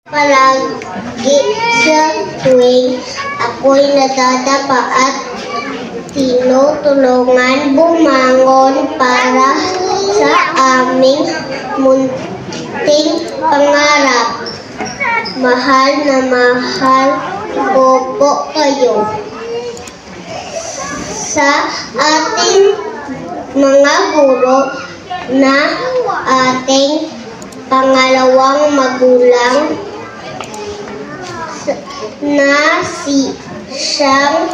Palagi sa tuwing ako'y nadadapa at tinutulungan bumangon para sa aming munting pangarap. Mahal na mahal ko po kayo. Sa ating mga guro na ating pangalawang magulang na siyang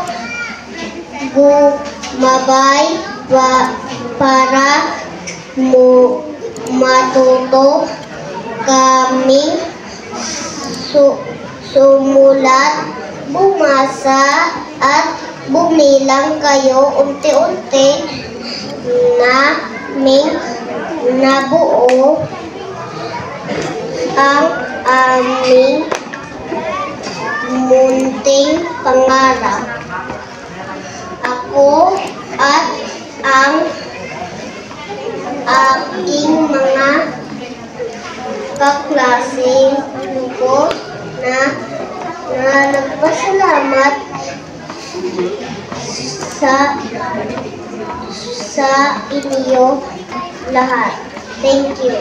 gumabay para matuto kaming sumulat, bumasa at bumilang kayo unti-unti naming nabuo ang aming munting pangarap. Ako at ang aking mga kaklase ko na nagpasalamat sa inyo lahat. Thank you.